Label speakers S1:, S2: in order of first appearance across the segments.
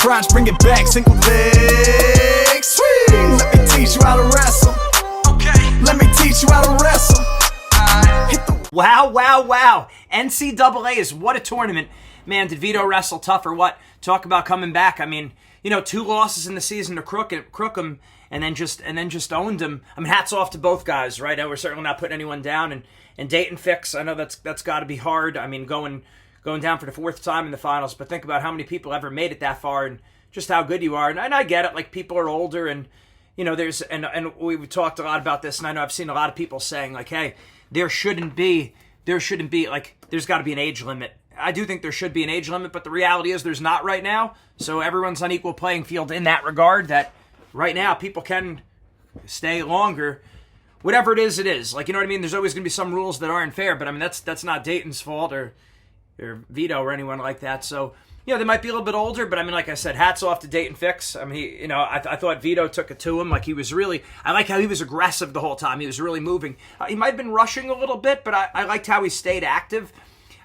S1: crunch, bring it back, single leg swing. Let me teach you how to wrestle. Okay. Let me teach you how to wrestle.
S2: Wow. NCAA's, what a tournament. Man, did Vito wrestle tough or what? Talk about coming back. I mean, 2 losses in the season to Crookham and then just owned him. I mean, hats off to both guys, right? We're certainly not putting anyone down. And Dayton Fix, I know that's got to be hard. I mean, going down for the 4th time in the finals, but think about how many people ever made it that far and just how good you are. And I get it, like people are older and, there's, and we've talked a lot about this, and I know I've seen a lot of people saying like, hey, there shouldn't be, like, there's got to be an age limit. I do think there should be an age limit, but the reality is there's not right now. So everyone's on equal playing field in that regard, that right now people can stay longer. Whatever it is, it is. Like, you know what I mean? There's always going to be some rules that aren't fair, but I mean, that's not Dayton's fault or Vito or anyone like that. So, they might be a little bit older, but I mean, like I said, hats off to Dayton Fix. I mean, I thought Vito took it to him. Like, he was really, I like how he was aggressive the whole time. He was really moving. He might have been rushing a little bit, but I liked how he stayed active.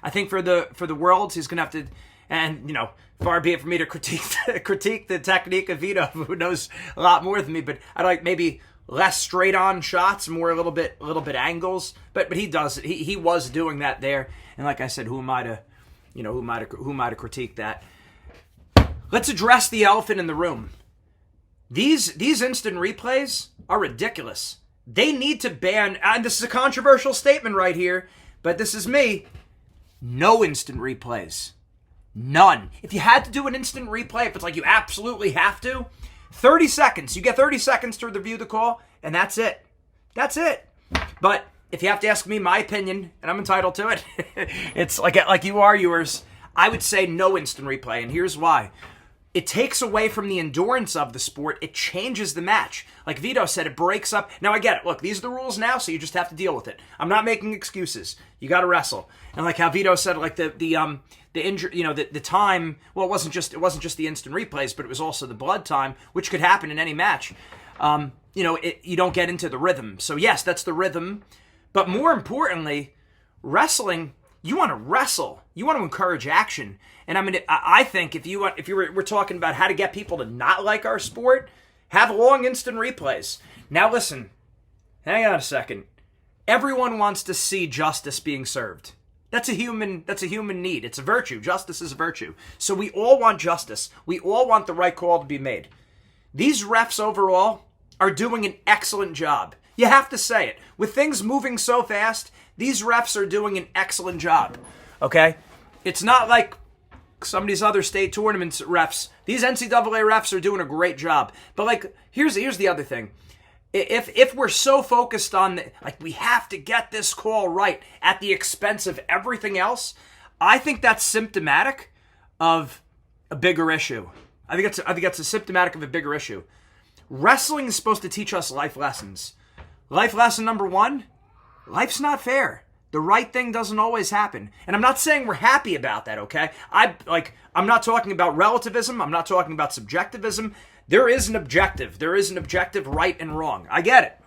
S2: I think for the Worlds, he's going to have to, and, far be it for me to critique the technique of Vito, who knows a lot more than me, but I like maybe less straight on shots, more a little bit angles, but he does it. He was doing that there. And like I said, who am I to critique that? Let's address the elephant in the room. These instant replays are ridiculous. They need to ban, and this is a controversial statement right here, but this is me. No instant replays. None. If you had to do an instant replay, if it's like you absolutely have to, 30 seconds. You get 30 seconds to review the call, and that's it. That's it. But if you have to ask me my opinion, and I'm entitled to it, it's like you are yours, I would say no instant replay, and here's why. It takes away from the endurance of the sport. It changes the match. Like Vito said, it breaks up. Now, I get it. Look, these are the rules now, so you just have to deal with it. I'm not making excuses. You got to wrestle. And like how Vito said, like the injury, the time. Well, it wasn't just the instant replays, but it was also the blood time, which could happen in any match. You don't get into the rhythm. So yes, that's the rhythm. But more importantly, wrestling. You want to wrestle. You want to encourage action. And I mean, I think we're talking about how to get people to not like our sport, have long instant replays. Now listen, hang on a second. Everyone wants to see justice being served. That's a human need. It's a virtue. Justice is a virtue. So we all want justice. We all want the right call to be made. These refs overall are doing an excellent job. You have to say it. With things moving so fast, these refs are doing an excellent job. Okay? It's not like some of these other state tournaments refs. These NCAA refs are doing a great job. But like, here's the other thing. If we're so focused on we have to get this call right at the expense of everything else, I think that's symptomatic of a bigger issue. I think that's a symptomatic of a bigger issue. Wrestling is supposed to teach us life lessons. Life lesson number 1, life's not fair. The right thing doesn't always happen. And I'm not saying we're happy about that, okay? I'm not talking about relativism. I'm not talking about subjectivism. There is an objective. There is an objective right and wrong. I get it.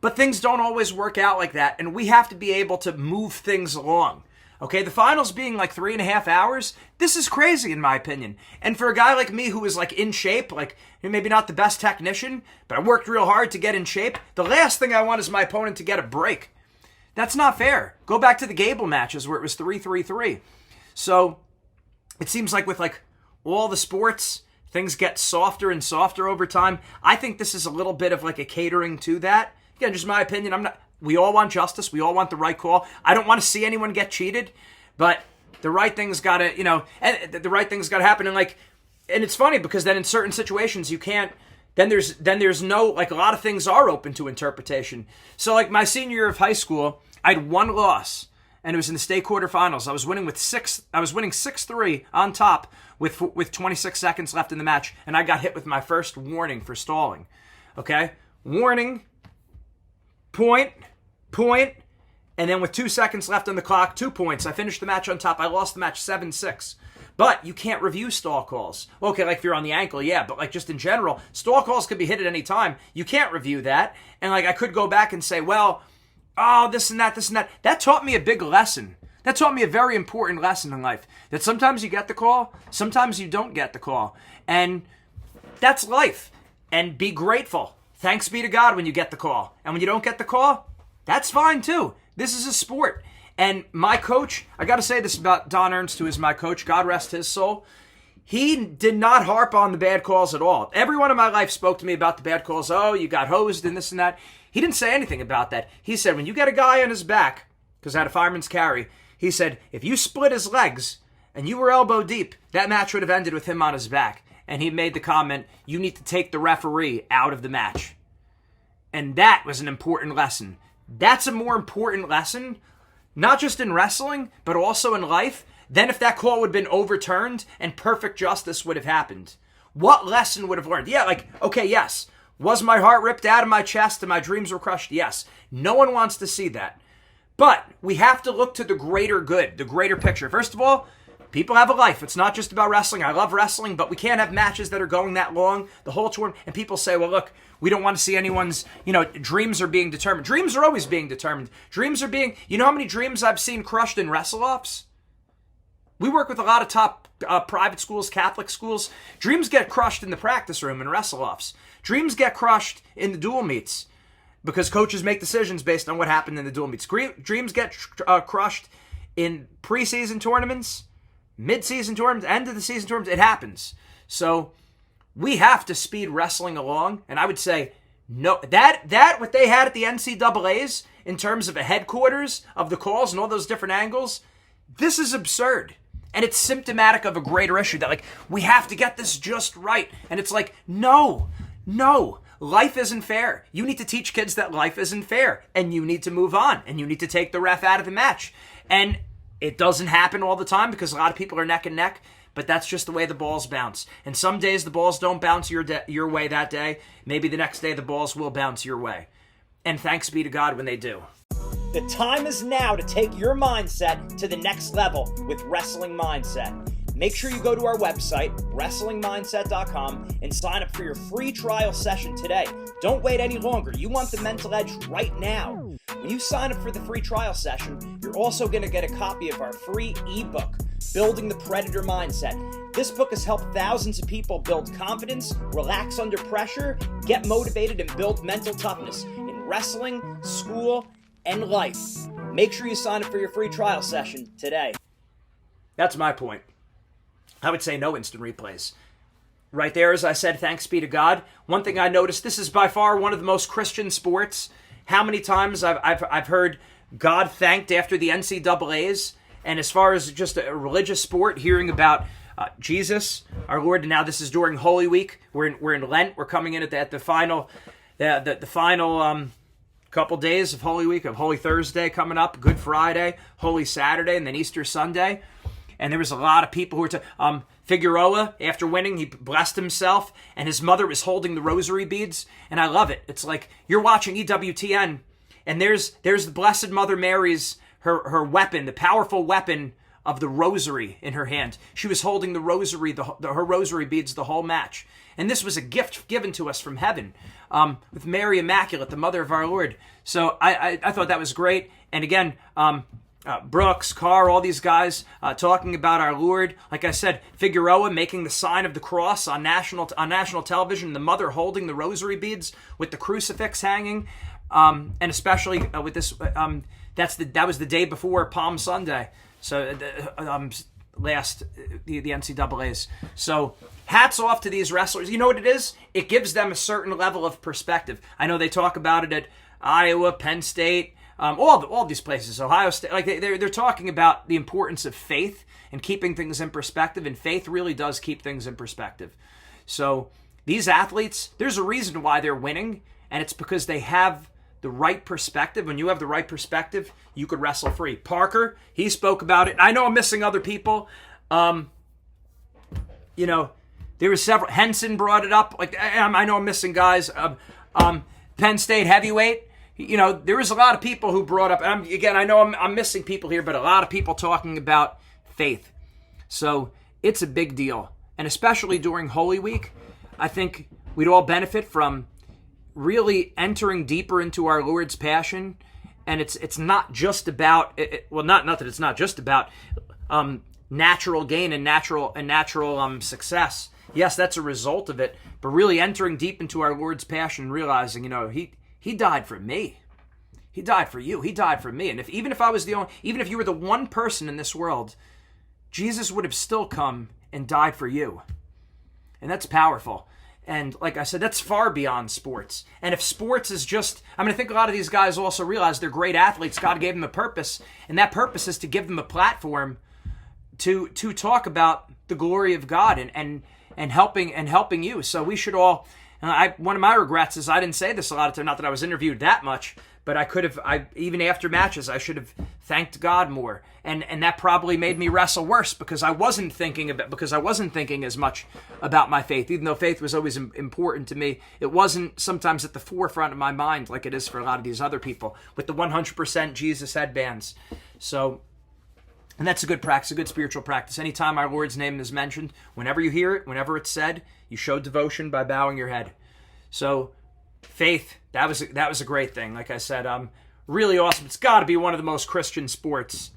S2: But things don't always work out like that, and we have to be able to move things along. Okay, the finals being like 3.5 hours, this is crazy in my opinion. And for a guy like me who is like in shape, like maybe not the best technician, but I worked real hard to get in shape, the last thing I want is my opponent to get a break. That's not fair. Go back to the Gable matches where it was 3-3-3. So it seems like with like all the sports, things get softer and softer over time. I think this is a little bit of like a catering to that. Again, just my opinion. We all want justice. We all want the right call. I don't want to see anyone get cheated, but the right thing's got to, and the right thing's got to happen. And it's funny because then in certain situations you can't. Then there's no, like, a lot of things are open to interpretation. So like my senior year of high school, I had 1 loss, and it was in the state quarterfinals. I was winning 6-3 on top with 26 seconds left in the match, and I got hit with my first warning for stalling. Okay, warning. Point, and then with 2 seconds left on the clock, 2 points. I finished the match on top. I lost the match 7-6. But you can't review stall calls. Okay, like if you're on the ankle, yeah, but like just in general, stall calls could be hit at any time. You can't review that. And like I could go back and say, well, oh, this and that. That taught me a big lesson. That taught me a very important lesson in life. That sometimes you get the call, sometimes you don't get the call. And that's life. And be grateful. Thanks be to God when you get the call. And when you don't get the call, that's fine too. This is a sport. And my coach, I got to say this about Don Ernst, who is my coach, God rest his soul. He did not harp on the bad calls at all. Everyone in my life spoke to me about the bad calls. Oh, you got hosed and this and that. He didn't say anything about that. He said, when you get a guy on his back, because I had a fireman's carry, he said, if you split his legs and you were elbow deep, that match would have ended with him on his back. And he made the comment, you need to take the referee out of the match. And that was an important lesson. That's a more important lesson, not just in wrestling, but also in life, than if that call would have been overturned and perfect justice would have happened. What lesson would have learned? Yeah, like, okay, yes. Was my heart ripped out of my chest and my dreams were crushed? Yes. No one wants to see that. But we have to look to the greater good, the greater picture. First of all, people have a life. It's not just about wrestling. I love wrestling, but we can't have matches that are going that long, the whole tournament. And people say, well, look, we don't want to see anyone's, dreams are being determined. Dreams are always being determined. Dreams are being, you know how many dreams I've seen crushed in wrestle-offs? We work with a lot of top private schools, Catholic schools. Dreams get crushed in the practice room in wrestle-offs. Dreams get crushed in the dual meets because coaches make decisions based on what happened in the dual meets. Dreams get crushed in preseason tournaments, mid-season tournaments, end of the season tournaments. It happens. So we have to speed wrestling along. And I would say, no, that what they had at the NCAAs in terms of a headquarters of the calls and all those different angles, this is absurd. And it's symptomatic of a greater issue that, like, we have to get this just right. And it's like, no, life isn't fair. You need to teach kids that life isn't fair. And you need to move on. And you need to take the ref out of the match. And it doesn't happen all the time because a lot of people are neck and neck. But that's just the way the balls bounce. And some days the balls don't bounce your way that day. Maybe the next day the balls will bounce your way. And thanks be to God when they do.
S3: The time is now to take your mindset to the next level with Wrestling Mindset. Make sure you go to our website, WrestlingMindset.com, and sign up for your free trial session today. Don't wait any longer. You want the mental edge right now. When you sign up for the free trial session, you're also going to get a copy of our free ebook, Building the Predator Mindset. This book has helped thousands of people build confidence, relax under pressure, get motivated, and build mental toughness in wrestling, school, and life. Make sure you sign up for your free trial session today.
S2: That's my point. I would say no instant replays. Right there, as I said, thanks be to God. One thing I noticed, this is by far one of the most Christian sports. How many times I've heard God thanked after the NCAAs, and as far as just a religious sport, hearing about Jesus, our Lord, and now this is during Holy Week. We're in Lent. We're coming in at the final couple days of Holy Week, of Holy Thursday coming up, Good Friday, Holy Saturday, and then Easter Sunday. And there was a lot of people who were Figueroa, after winning, he blessed himself, and his mother was holding the rosary beads, and I love it. It's like you're watching EWTN, and there's the Blessed Mother Mary's, her weapon, the powerful weapon of the rosary in her hand. She was holding the rosary, her rosary beads the whole match. And this was a gift given to us from heaven, with Mary Immaculate, the mother of our Lord. So I thought that was great. And again, Brooks, Carr, all these guys talking about our Lord. Like I said, Figueroa making the sign of the cross on national television, the mother holding the rosary beads with the crucifix hanging, and especially with this, that was the day before Palm Sunday. So the NCAAs. So hats off to these wrestlers. You know what it is? It gives them a certain level of perspective. I know they talk about it at Iowa, Penn State, all these places, Ohio State. Like they're talking about the importance of faith and keeping things in perspective, and faith really does keep things in perspective. So these athletes, there's a reason why they're winning, and it's because they have the right perspective. When you have the right perspective, you could wrestle free. Parker, he spoke about it. I know I'm missing other people. There were several. Henson brought it up. Like I know I'm missing guys. Penn State heavyweight. There was a lot of people who brought up. I know I'm missing people here, but a lot of people talking about faith. So it's a big deal, and especially during Holy Week, I think we'd all benefit from really entering deeper into our Lord's passion and it's not just about not that it's not just about natural gain and natural success. Yes, that's a result of it, but really entering deep into our Lord's passion, realizing, he died for me. He died for you. He died for me. And even if you were the one person in this world, Jesus would have still come and died for you. And that's powerful. And like I said, that's far beyond sports. And if sports is just, I think a lot of these guys also realize they're great athletes. God gave them a purpose, and that purpose is to give them a platform to talk about the glory of God and helping you. So we should all. One of my regrets is I didn't say this a lot of time. Not that I was interviewed that much, but even after matches, I should have thanked God more, and that probably made me wrestle worse because I wasn't thinking as much about my faith. Even though faith was always important to me, it wasn't sometimes at the forefront of my mind like it is for a lot of these other people with the 100% Jesus headbands. So. And that's a good practice, a good spiritual practice. Anytime our Lord's name is mentioned, whenever you hear it, whenever it's said, you show devotion by bowing your head. So, faith, that was a great thing. Like I said, really awesome. It's got to be one of the most Christian sports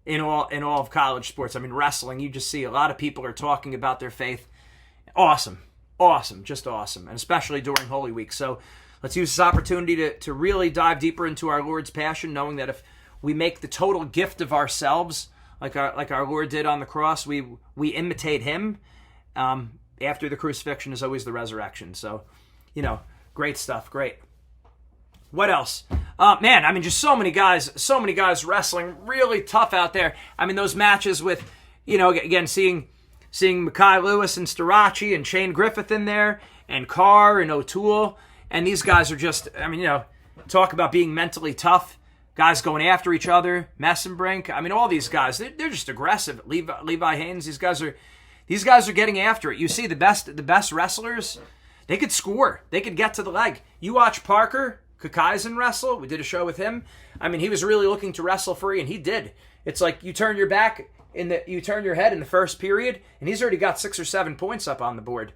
S2: in all of college sports. Wrestling, you just see a lot of people are talking about their faith. Awesome, just awesome, and especially during Holy Week. So, let's use this opportunity to really dive deeper into our Lord's passion, knowing that if we make the total gift of ourselves, like our Lord did on the cross, we imitate Him. After the crucifixion is always the resurrection. So, great stuff. Great. What else? Just so many guys wrestling really tough out there. Those matches with, again, seeing Mekhi Lewis and Starachi and Shane Griffith in there and Carr and O'Toole. And these guys are just, talk about being mentally tough. Guys going after each other, Messenbrink. All these guys, they're just aggressive. Levi Haynes, these guys are getting after it. You see the best wrestlers, they could score. They could get to the leg. You watch Parker Kakaisen wrestle. We did a show with him. He was really looking to wrestle free, and he did. It's like you turn your head in the first period, and he's already got 6 or 7 points up on the board.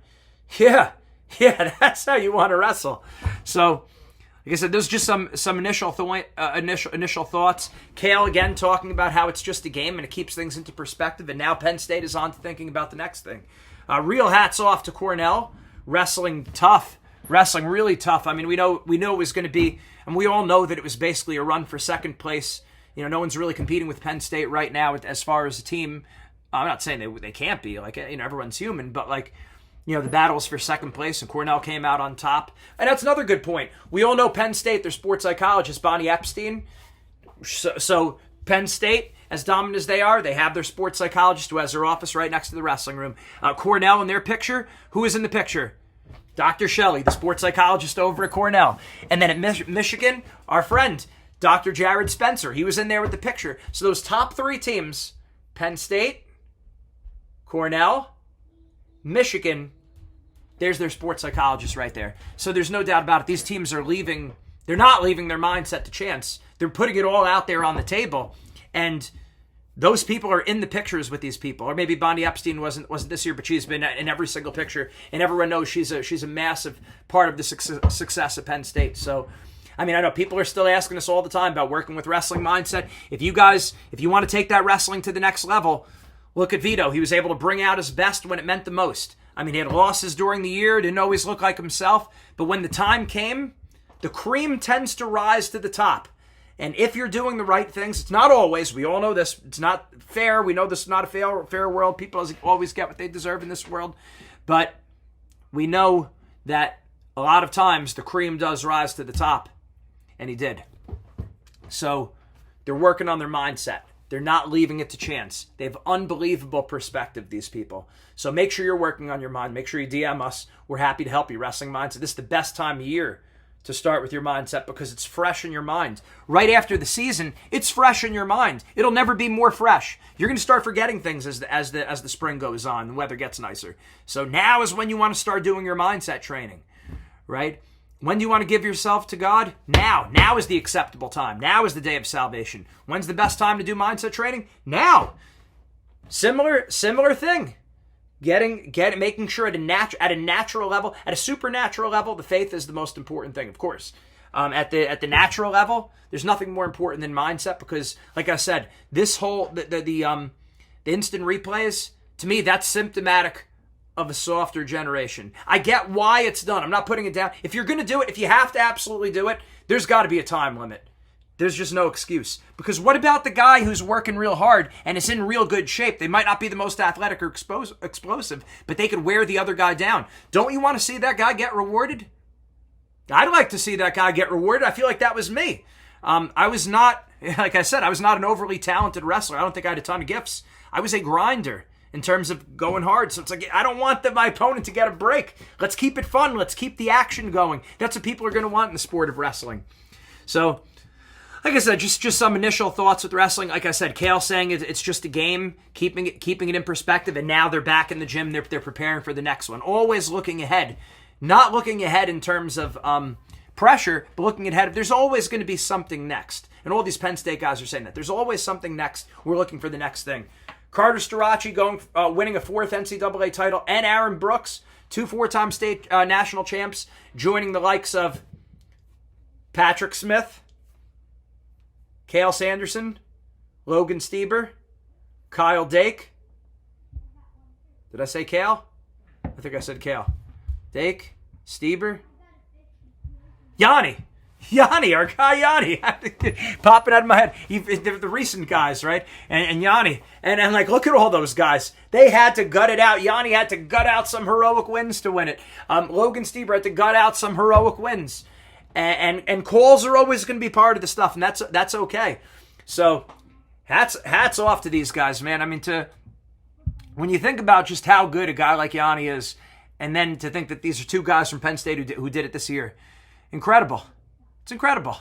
S2: Yeah, that's how you want to wrestle. So, like I said, there's just some initial thoughts. Kale, again, talking about how it's just a game and it keeps things into perspective. And now Penn State is on to thinking about the next thing. Real hats off to Cornell. Wrestling really tough. We know it was going to be, and we all know that it was basically a run for second place. No one's really competing with Penn State right now as far as a team. I'm not saying they can't be. Everyone's human, but the battles for second place, and Cornell came out on top. And that's another good point. We all know Penn State, their sports psychologist, Bonnie Epstein. So Penn State, as dominant as they are, they have their sports psychologist who has their office right next to the wrestling room. Cornell in their picture, who is in the picture? Dr. Shelley, the sports psychologist over at Cornell. And then at Michigan, our friend, Dr. Jared Spencer. He was in there with the picture. So those top 3 teams, Penn State, Cornell, Michigan, there's their sports psychologist right there. So there's no doubt about it. These teams are leaving. They're not leaving their mindset to chance. They're putting it all out there on the table. And those people are in the pictures with these people. Or maybe Bonnie Epstein wasn't this year, but she's been in every single picture. And everyone knows she's a massive part of the success of Penn State. So, I know people are still asking us all the time about working with wrestling mindset. If you want to take that wrestling to the next level, look at Vito. He was able to bring out his best when it meant the most. He had losses during the year, didn't always look like himself, but when the time came, the cream tends to rise to the top. And if you're doing the right things, it's not always, we all know this, it's not fair, we know this is not a fair world, people always get what they deserve in this world, but we know that a lot of times the cream does rise to the top, and he did. So they're working on their mindset. They're not leaving it to chance. They have unbelievable perspective, these people. So make sure you're working on your mind. Make sure you DM us. We're happy to help you. Wrestling Mindset. This is the best time of year to start with your mindset because it's fresh in your mind. Right after the season, it's fresh in your mind. It'll never be more fresh. You're going to start forgetting things as the spring goes on and the weather gets nicer. So now is when you want to start doing your mindset training, right? When do you want to give yourself to God? Now. Now is the acceptable time. Now is the day of salvation. When's the best time to do mindset training? Now. Similar thing. Making sure at a natural level, at a supernatural level, the faith is the most important thing, of course. At the natural level, there's nothing more important than mindset because, like I said, this whole the instant replays, to me, that's symptomatic of a softer generation. I get why it's done. I'm not putting it down. If you're going to do it, if you have to absolutely do it, there's got to be a time limit. There's just no excuse. Because what about the guy who's working real hard and is in real good shape? They might not be the most athletic or explosive, but they could wear the other guy down. Don't you want to see that guy get rewarded? I'd like to see that guy get rewarded. I feel like that was me. I was not, like I said, I was not an overly talented wrestler. I don't think I had a ton of gifts. I was a grinder in terms of going hard. So it's like, I don't want my opponent to get a break. Let's keep it fun. Let's keep the action going. That's what people are going to want in the sport of wrestling. So, like I said, just some initial thoughts with wrestling. Like I said, Kale saying it's just a game, keeping it in perspective, and now they're back in the gym. They're preparing for the next one. Always looking ahead. Not looking ahead in terms of pressure, but looking ahead. There's always going to be something next. And all these Penn State guys are saying that. There's always something next. We're looking for the next thing. Carter Starachi winning a 4th NCAA title, and Aaron Brooks, 2 4-time state national champs, joining the likes of Patrick Smith, Cale Sanderson, Logan Stieber, Kyle Dake. Did I say Cale? I think I said Cale. Dake, Stieber, Yanni, our guy Yanni, popping out of my head. The recent guys, right? And Yanni, and like, look at all those guys. They had to gut it out. Yanni had to gut out some heroic wins to win it. Logan Stieber had to gut out some heroic wins. And calls are always going to be part of the stuff, and that's okay. So hats off to these guys, man. I mean, when you think about just how good a guy like Yanni is, and then to think that these are 2 guys from Penn State who did it this year, incredible. It's incredible.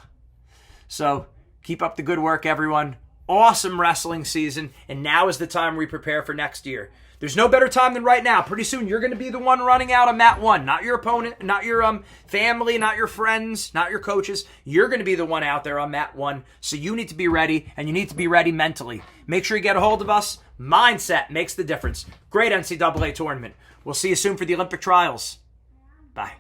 S2: So keep up the good work, everyone. Awesome wrestling season, and now is the time we prepare for next year. There's no better time than right now. Pretty soon, you're going to be the one running out on mat 1. Not your opponent, not your family, not your friends, not your coaches. You're going to be the one out there on mat 1. So you need to be ready, and you need to be ready mentally. Make sure you get a hold of us. Mindset makes the difference. Great NCAA tournament. We'll see you soon for the Olympic trials. Bye.